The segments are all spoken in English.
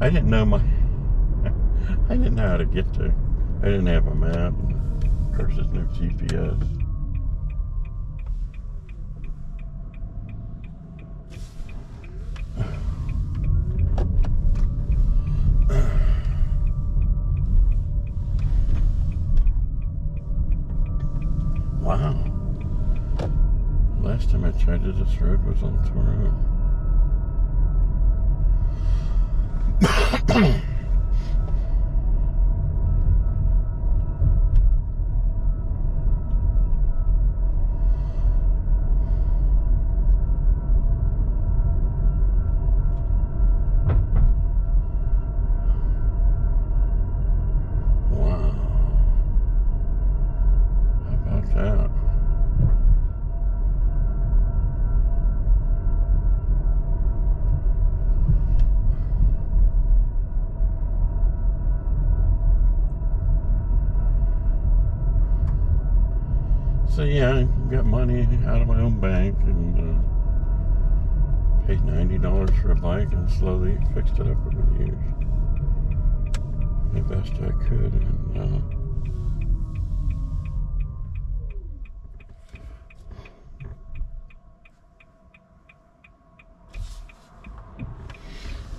I didn't know I didn't know how to get there. I didn't have a map. Of course, there's no GPS. Wow. Last time I tried it, this road was all torn up. Wow. How about that? So yeah, I got money out of my own bank and paid $90 for a bike and slowly fixed it up over the years. The best I could. And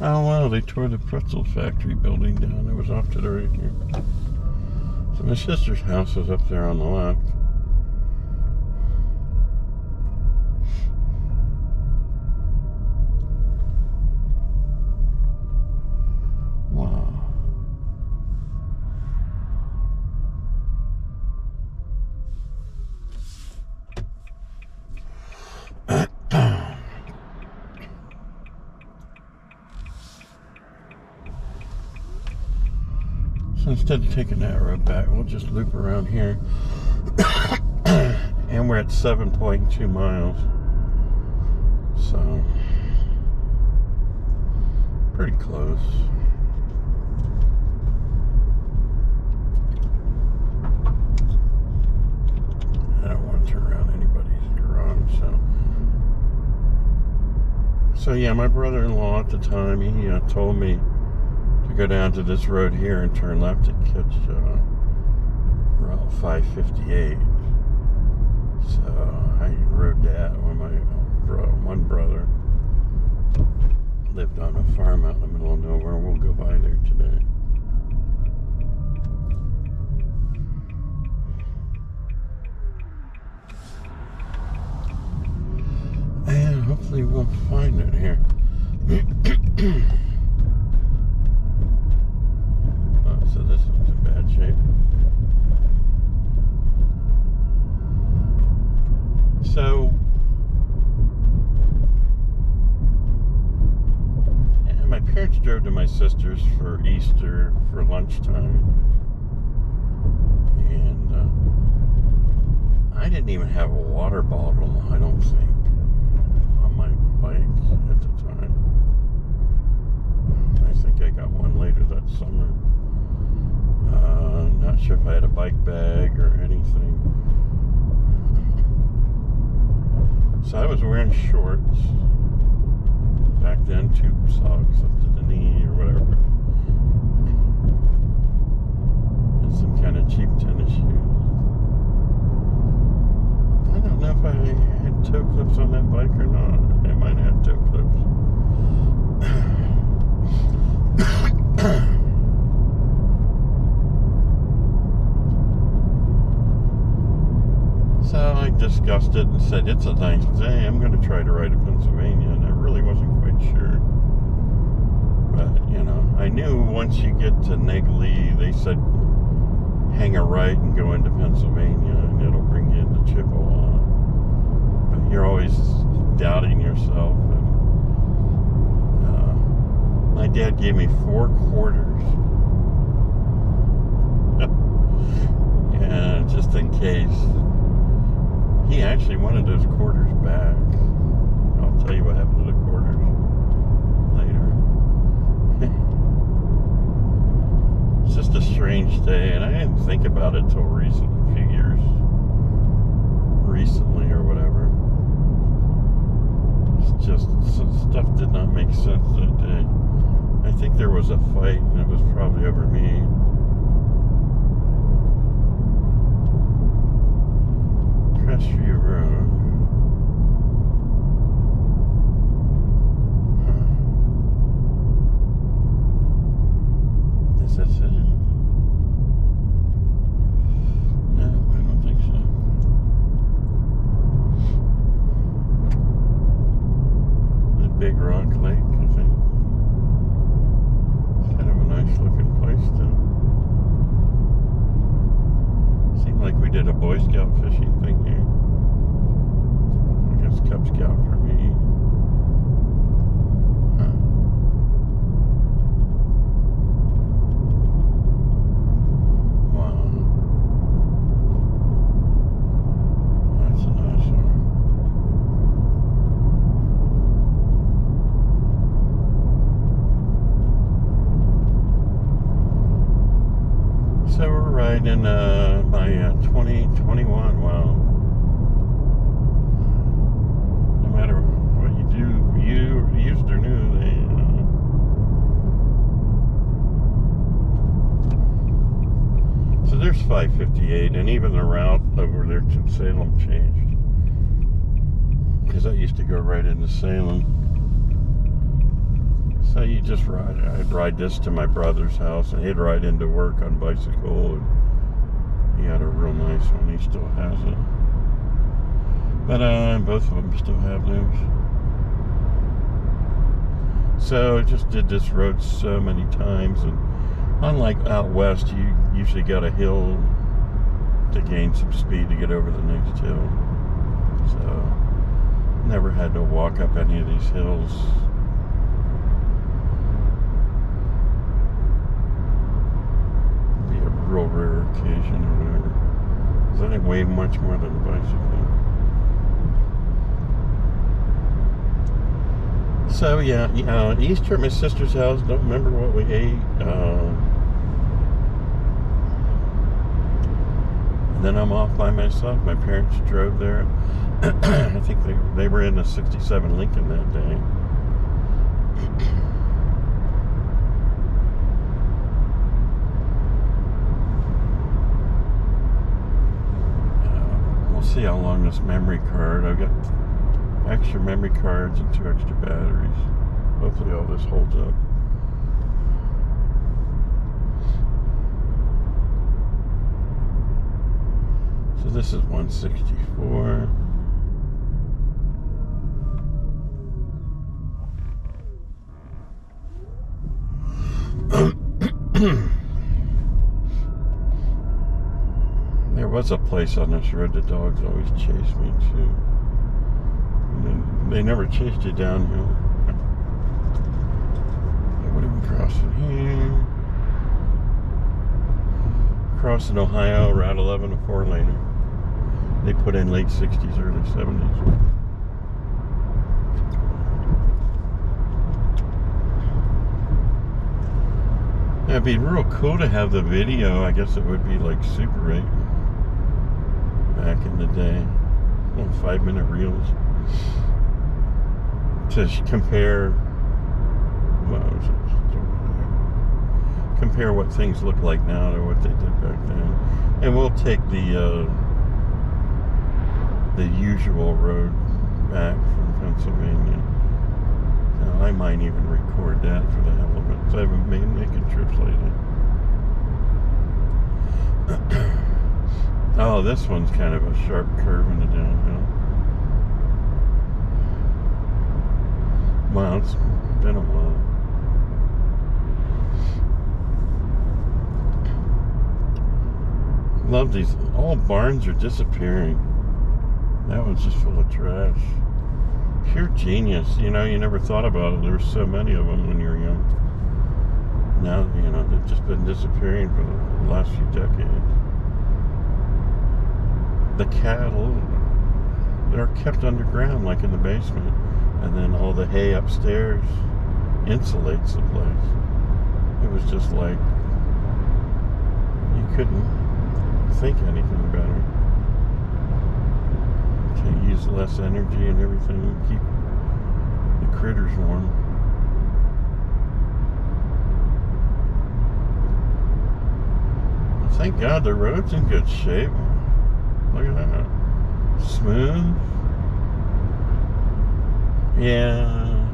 oh wow, they tore the pretzel factory building down. It was off to the right here. So my sister's house is up there on the left. So instead of taking that road back, we'll just loop around here. And we're at 7.2 miles. So, pretty close. I don't want to turn around anybody's garage, so yeah, my brother-in-law at the time, he told me to go down to this road here and turn left to catch Route 558. So I rode that when my one brother lived on a farm out in the middle of nowhere. We'll go by there today. And hopefully we'll find it here. So this one's in bad shape. So, yeah, my parents drove to my sister's for Easter for lunchtime. And I didn't even have a water bottle, I don't think, on my bike at the time. I think I got one later that summer. Not sure if I had a bike bag or anything. So I was wearing shorts. Back then, tube socks up to the knee or whatever. And some kind of cheap tennis shoes. I don't know if I had toe clips on that bike or not. I might have had toe clips. So I discussed it and said, it's a nice day. I'm going to try to ride to Pennsylvania. And I really wasn't quite sure. But, you know, I knew once you get to Negley, they said, hang a right and go into Pennsylvania and it'll bring you into Chippewa. But you're always doubting yourself. And my dad gave me 4 quarters. Yeah, just in case. He actually wanted those quarters back. I'll tell you what happened to the quarters later. It's just a strange day, and I didn't think about it till recently or whatever. It's just, stuff did not make sense that day. I think there was a fight, and it was probably over me. Crestview Road. Is this it? No, I don't think so. The Big Rock Lake, I think. It's kind of a nice looking place too. Seemed like we did a Boy Scout fishing thing here. I guess Cub Scout for me. Huh. Wow. That's a nice one. So we're riding my 2021. Wow. No matter what you do, used or new, so there's 558, and even the route over there to Salem changed. Because I used to go right into Salem. So you just ride. I'd ride this to my brother's house, and he'd ride into work on bicycle. And he had a real nice one. He still has it. But both of them still have those. So I just did this road so many times, and unlike out west, you usually got a hill to gain some speed to get over the next hill. So never had to walk up any of these hills. Real rare occasion or whatever. Because I didn't weigh much more than a bicycle. So yeah, Easter at my sister's house. Don't remember what we ate. And then I'm off by myself. My parents drove there. I think they were in a '67 Lincoln that day. See how long this memory card. I've got extra memory cards and 2 extra batteries. Hopefully all this holds up. So this is 164. There was a place on this road the dogs always chased me to. They never chased you downhill. What are we crossing here? Crossing Ohio, Route 11, a 4-laner. They put in late 60s, early 70s. It'd be real cool to have the video. I guess it would be like Super 8 back in the day. 5-minute reels to compare. Compare what things look like now to what they did back then, and we'll take the usual road back from Pennsylvania. Now, I might even record that for the hell of it. So I haven't been making trips lately. Oh, this one's kind of a sharp curve in the downhill. Wow, it's been a while. Love these. All barns are disappearing. That one's just full of trash. Pure genius. You know, you never thought about it. There were so many of them when you were young. Now, you know, they've just been disappearing for the last few decades. The cattle, they're kept underground, like in the basement. And then all the hay upstairs insulates the place. It was just like, you couldn't think anything better. To use less energy and everything and keep the critters warm. Thank God the road's in good shape. Look at that. Smooth. Yeah.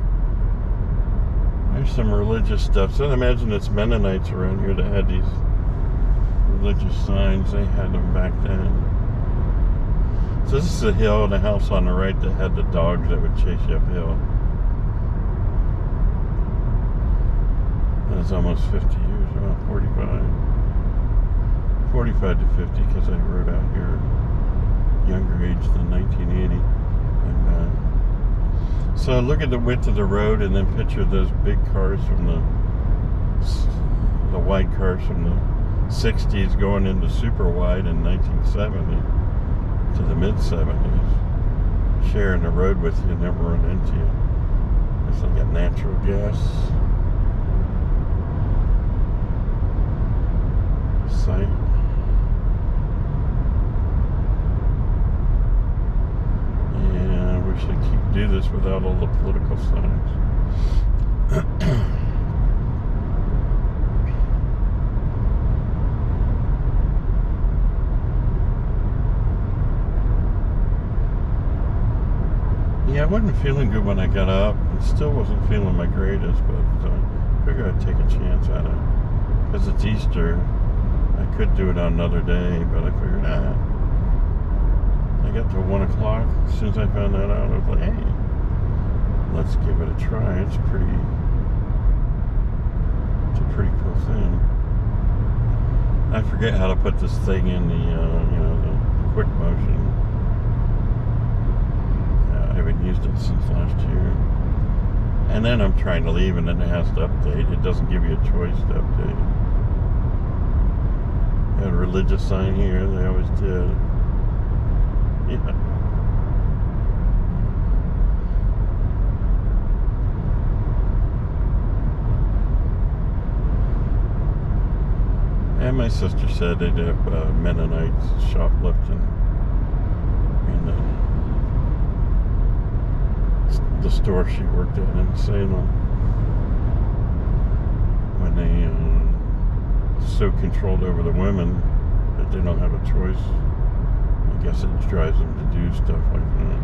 There's some religious stuff. So I imagine it's Mennonites around here that had these religious signs. They had them back then. So this is a hill and a house on the right that had the dogs that would chase you uphill. And it's almost 50 years, about 45. 45 to 50 because I rode out here younger age than 1980. And so look at the width of the road and then picture those big cars from the wide cars from the 60s going into super wide in 1970 to the mid 70s, sharing the road with you, never run into you. It's like a natural gas site. Yeah, I wish I could do this without all the political signs. Yeah, I wasn't feeling good when I got up. I still wasn't feeling my greatest, but I figured I'd take a chance at it. Because it's Easter, I could do it on another day, but I figured, I got to 1 o'clock. As soon as I found that out, I was like, hey, let's give it a try. It's a pretty cool thing. I forget how to put this thing in the, the quick motion. I haven't used it since last year. And then I'm trying to leave and then it has to update. It doesn't give you a choice to update. Got a religious sign here, they always did. Yeah. And my sister said they'd have Mennonites shoplifting in the store she worked at in Salem, when they so controlled over the women that they don't have a choice. I guess it drives them to do stuff like that.